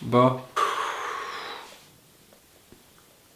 Bon.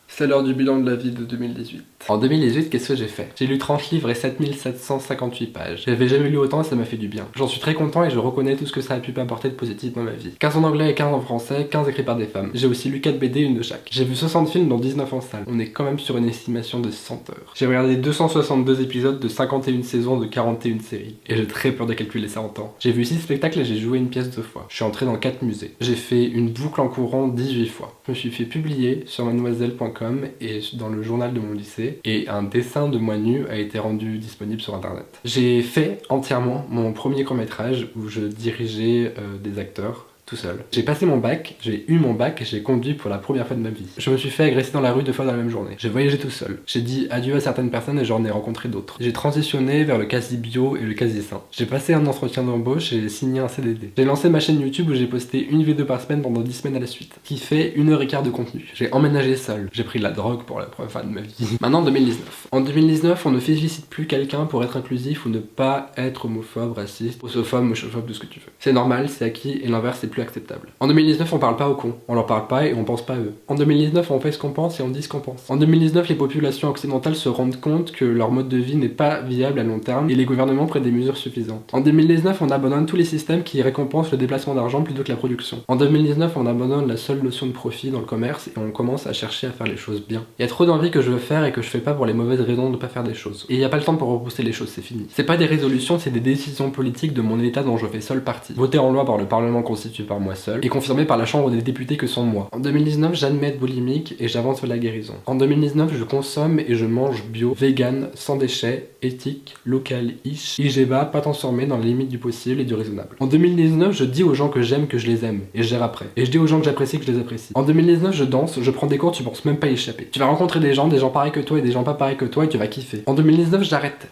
C'est l'heure du bilan de la vie de 2018. En 2018, qu'est-ce que j'ai fait? J'ai lu 30 livres et 7758 pages. J'avais jamais lu autant et ça m'a fait du bien. J'en suis très content et je reconnais tout ce que ça a pu m'apporter de positif dans ma vie. 15 en anglais et 15 en français, 15 écrits par des femmes. J'ai aussi lu 4 BD, une de chaque. J'ai vu 60 films dont 19 en salle. On est quand même sur une estimation de 100 heures. J'ai regardé 262 épisodes de 51 saisons de 41 séries. Et j'ai très peur de calculer ça en temps. J'ai vu 6 spectacles et j'ai joué une pièce 2 fois. Je suis entré dans 4 musées. J'ai fait une boucle en courant 18 fois. Je me suis fait publier sur mademoiselle.com et dans le journal de mon lycée, et un dessin de moi nu a été rendu disponible sur internet. J'ai fait entièrement mon premier court-métrage où je dirigeais des acteurs tout seul. J'ai passé mon bac, j'ai eu mon bac et j'ai conduit pour la première fois de ma vie. Je me suis fait agresser dans la rue 2 fois dans la même journée. J'ai voyagé tout seul. J'ai dit adieu à certaines personnes et j'en ai rencontré d'autres. J'ai transitionné vers le quasi-bio et le quasi-sain. J'ai passé un entretien d'embauche et j'ai signé un CDD. J'ai lancé ma chaîne YouTube où j'ai posté une vidéo par semaine pendant 10 semaines à la suite, qui fait 1h15 de contenu. J'ai emménagé seul. J'ai pris de la drogue pour la première fois de ma vie. Maintenant 2019. En 2019, on ne félicite plus quelqu'un pour être inclusif ou ne pas être homophobe, raciste, russophobe, mochophobe, tout ce que tu veux. C'est normal, c'est acquis et l'inverse c'est plus acceptable. En 2019, on parle pas aux cons, on leur parle pas et on pense pas à eux. En 2019, on fait ce qu'on pense et on dit ce qu'on pense. En 2019, les populations occidentales se rendent compte que leur mode de vie n'est pas viable à long terme et les gouvernements prennent des mesures suffisantes. En 2019, on abandonne tous les systèmes qui récompensent le déplacement d'argent plutôt que la production. En 2019, on abandonne la seule notion de profit dans le commerce et on commence à chercher à faire les choses bien. Il y a trop d'envie que je veux faire et que je fais pas pour les mauvaises raisons de pas faire des choses. Et il y a pas le temps pour repousser les choses, c'est fini. C'est pas des résolutions, c'est des décisions politiques de mon état dont je fais seul partie. Voté en loi par le Parlement constitué par moi seul et confirmé par la Chambre des députés que sont moi. En 2019, j'admets être boulimique et j'avance vers la guérison. En 2019, je consomme et je mange bio, vegan, sans déchets, éthique, local-ish, IGBA, pas transformé dans les limites du possible et du raisonnable. En 2019, je dis aux gens que j'aime que je les aime et je gère après. Et je dis aux gens que j'apprécie que je les apprécie. En 2019, je danse, je prends des cours, tu penses même pas y échapper. Tu vas rencontrer des gens pareils que toi et des gens pas pareils que toi et tu vas kiffer. En 2019,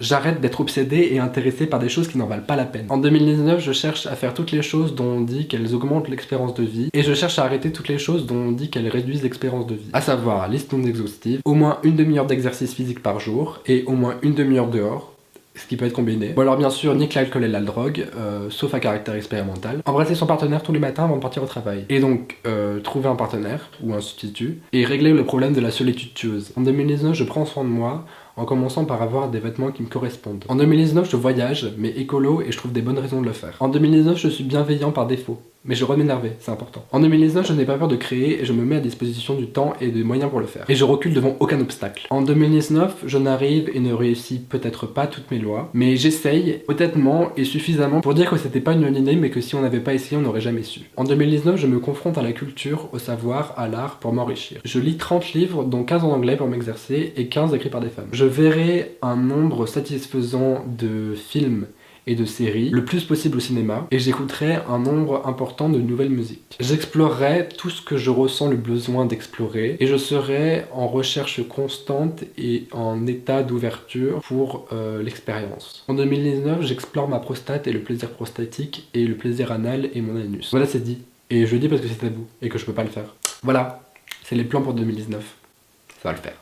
j'arrête d'être obsédé et intéressé par des choses qui n'en valent pas la peine. En 2019, je cherche à faire toutes les choses dont on dit qu'elles augmentent l'expérience de vie et je cherche à arrêter toutes les choses dont on dit qu'elles réduisent l'expérience de vie. À savoir, liste non exhaustive, au moins une demi-heure d'exercice physique par jour et au moins une demi-heure dehors, ce qui peut être combiné. Ou alors bien sûr, nique l'alcool et la drogue, sauf à caractère expérimental. Embrasser son partenaire tous les matins avant de partir au travail. Et donc, trouver un partenaire ou un substitut et régler le problème de la solitude tueuse. En 2019, je prends soin de moi en commençant par avoir des vêtements qui me correspondent. En 2019, je voyage, mais écolo, et je trouve des bonnes raisons de le faire. En 2019, je suis bienveillant par défaut, mais je dois m'énerver, c'est important. En 2019, je n'ai pas peur de créer et je me mets à disposition du temps et des moyens pour le faire. Et je recule devant aucun obstacle. En 2019, je n'arrive et ne réussis peut-être pas toutes mes lois, mais j'essaye honnêtement et suffisamment pour dire que c'était pas une bonne idée, mais que si on n'avait pas essayé, on n'aurait jamais su. En 2019, je me confronte à la culture, au savoir, à l'art pour m'enrichir. Je lis 30 livres, dont 15 en anglais pour m'exercer et 15 écrits par des femmes. Je verrai un nombre satisfaisant de films et de séries, le plus possible au cinéma, et j'écouterai un nombre important de nouvelles musiques. J'explorerai tout ce que je ressens le besoin d'explorer, et je serai en recherche constante et en état d'ouverture pour l'expérience. En 2019, j'explore ma prostate et le plaisir prostatique, et le plaisir anal et mon anus. Voilà, c'est dit. Et je le dis parce que c'est tabou, et que je peux pas le faire. Voilà, c'est les plans pour 2019. Ça va le faire.